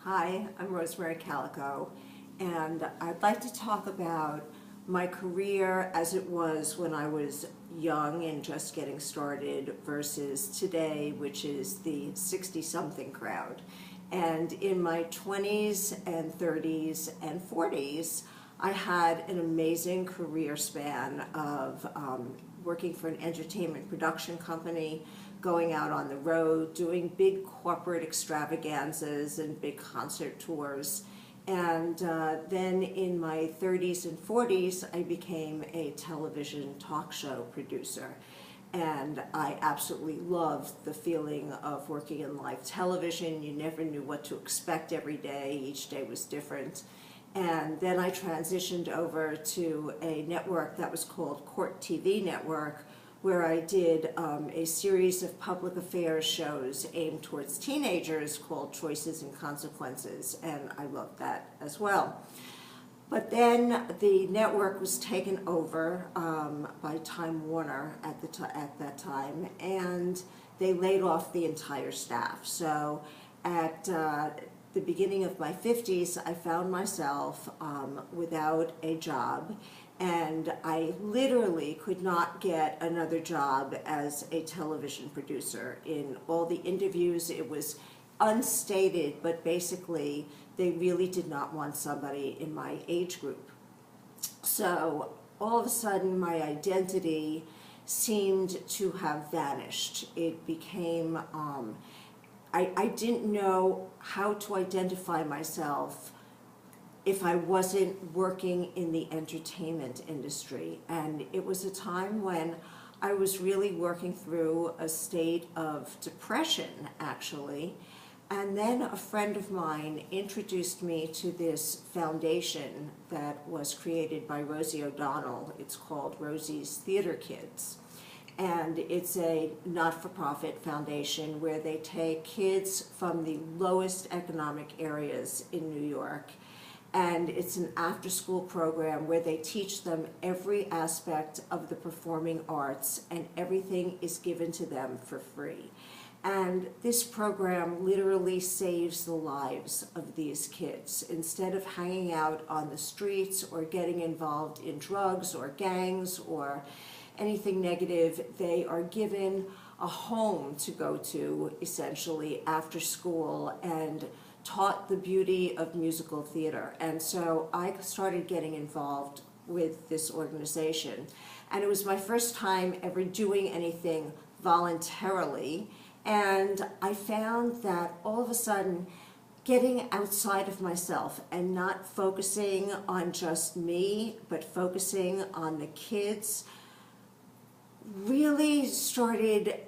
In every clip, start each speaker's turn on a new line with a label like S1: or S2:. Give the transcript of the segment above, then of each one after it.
S1: Hi, I'm Rosemary Kalikow, and I'd like to talk about my career as it was when I was young and just getting started versus today, which is the 60-something crowd. And in my 20s and 30s and 40s, I had an amazing career span of working for an entertainment production company, going out on the road, doing big corporate extravaganzas and big concert tours. And then in my 30s and 40s, I became a television talk show producer. And I absolutely loved the feeling of working in live television. You never knew what to expect every day. Each day was different. And then I transitioned over to a network that was called Court TV Network, where I did a series of public affairs shows aimed towards teenagers called Choices and Consequences, and I loved that as well. But then the network was taken over by Time Warner at that time, and they laid off the entire staff. So at the beginning of my 50s, I found myself without a job, and I literally could not get another job as a television producer. In all the interviews, it was unstated, but basically they really did not want somebody in my age group. So all of a sudden my identity seemed to have vanished. It became, I didn't know how to identify myself if I wasn't working in the entertainment industry. And it was a time when I was really working through a state of depression, actually. And then a friend of mine introduced me to this foundation that was created by Rosie O'Donnell. It's called Rosie's Theater Kids. And it's a not-for-profit foundation where they take kids from the lowest economic areas in New York, and it's an after-school program where they teach them every aspect of the performing arts, and everything is given to them for free. And this program literally saves the lives of these kids. Instead of hanging out on the streets or getting involved in drugs or gangs or anything negative, they are given a home to go to, essentially, after school, and taught the beauty of musical theater. And so I started getting involved with this organization. And it was my first time ever doing anything voluntarily. And I found that all of a sudden, getting outside of myself and not focusing on just me, but focusing on the kids, really started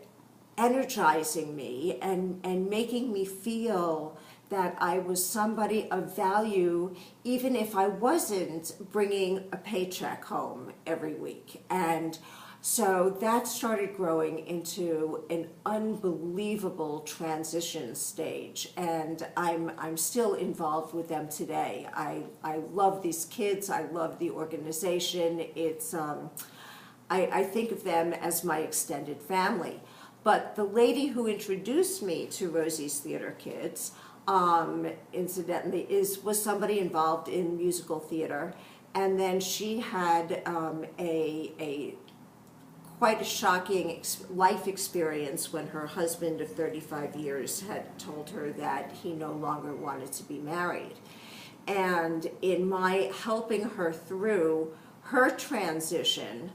S1: energizing me and making me feel that I was somebody of value, even if I wasn't bringing a paycheck home every week. And so that started growing into an unbelievable transition stage, and I'm still involved with them today. I love these kids. I love the organization. It's I think of them as my extended family. But the lady who introduced me to Rosie's Theater Kids, incidentally, was somebody involved in musical theater, and then she had quite a shocking life experience when her husband of 35 years had told her that he no longer wanted to be married. And in my helping her through her transition,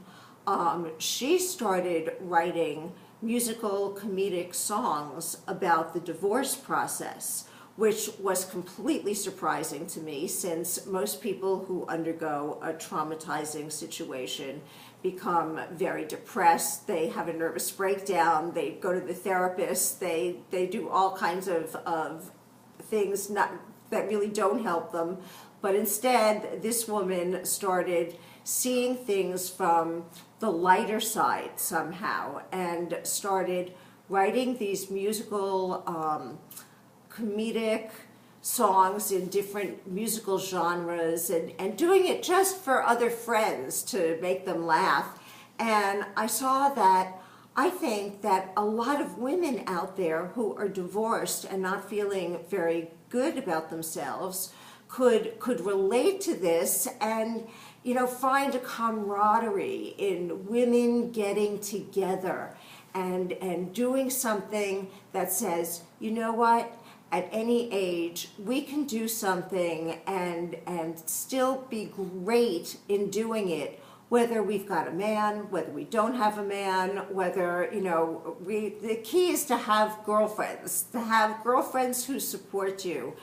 S1: she started writing musical comedic songs about the divorce process, which was completely surprising to me, since most people who undergo a traumatizing situation become very depressed. They have a nervous breakdown. They go to the therapist. They do all kinds of things that really don't help them. But instead, this woman started seeing things from the lighter side somehow, and started writing these musical comedic songs in different musical genres, and doing it just for other friends to make them laugh. And I saw that I think that a lot of women out there who are divorced and not feeling very good about themselves could relate to this and, you know, find a camaraderie in women getting together and doing something that says, you know what, at any age we can do something and still be great in doing it, whether we've got a man, whether we don't have a man, whether, you know, the key is to have girlfriends who support you.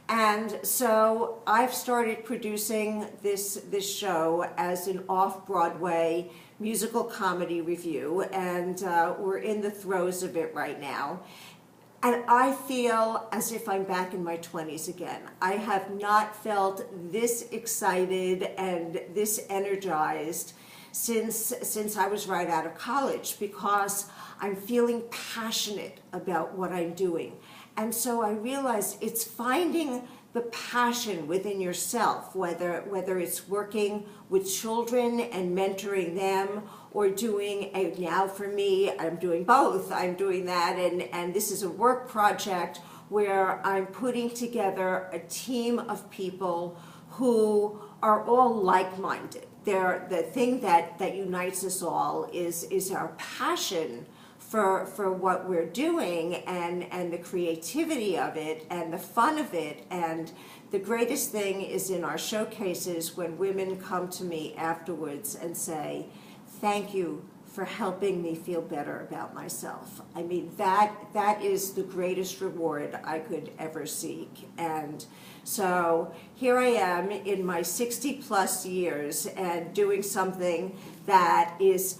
S1: And so I've started producing this show as an off-Broadway musical comedy review, and we're in the throes of it right now. And I feel as if I'm back in my 20s again. I have not felt this excited and this energized since I was right out of college, because I'm feeling passionate about what I'm doing. And so I realized it's finding the passion within yourself, whether it's working with children and mentoring them, or doing now for me, I'm doing both. I'm doing that, and this is a work project where I'm putting together a team of people who are all like-minded. The thing that unites us all is our passion for what we're doing, and the creativity of it and the fun of it. And the greatest thing is in our showcases when women come to me afterwards and say, thank you for helping me feel better about myself. I mean, that is the greatest reward I could ever seek. And so here I am in my 60+ years and doing something that is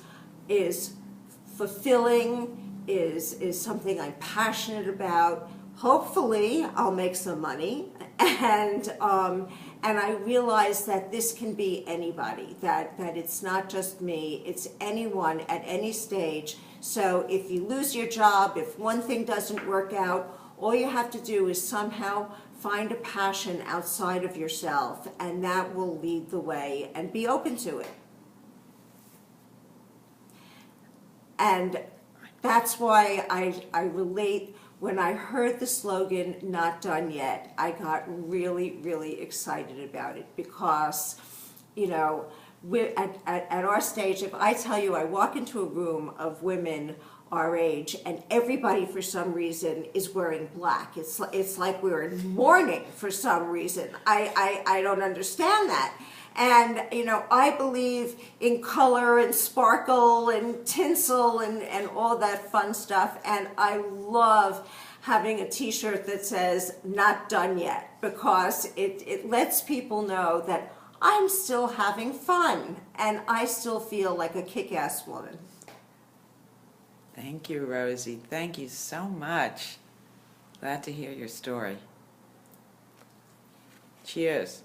S1: fulfilling, is something I'm passionate about. Hopefully I'll make some money, and I realize that this can be anybody, that it's not just me, it's anyone at any stage. So if you lose your job, if one thing doesn't work out, all you have to do is somehow find a passion outside of yourself, and that will lead the way, and be open to it. And that's why I relate. When I heard the slogan, "Not Done Yet," I got really, really excited about it, because, you know, at our stage, if I tell you I walk into a room of women our age and everybody for some reason is wearing black, it's like we're in mourning for some reason. I don't understand that. And, you know, I believe in color and sparkle and tinsel and all that fun stuff. And I love having a t-shirt that says, "Not Done Yet," because it lets people know that I'm still having fun and I still feel like a kick-ass woman.
S2: Thank you, Rosie. Thank you so much. Glad to hear your story. Cheers.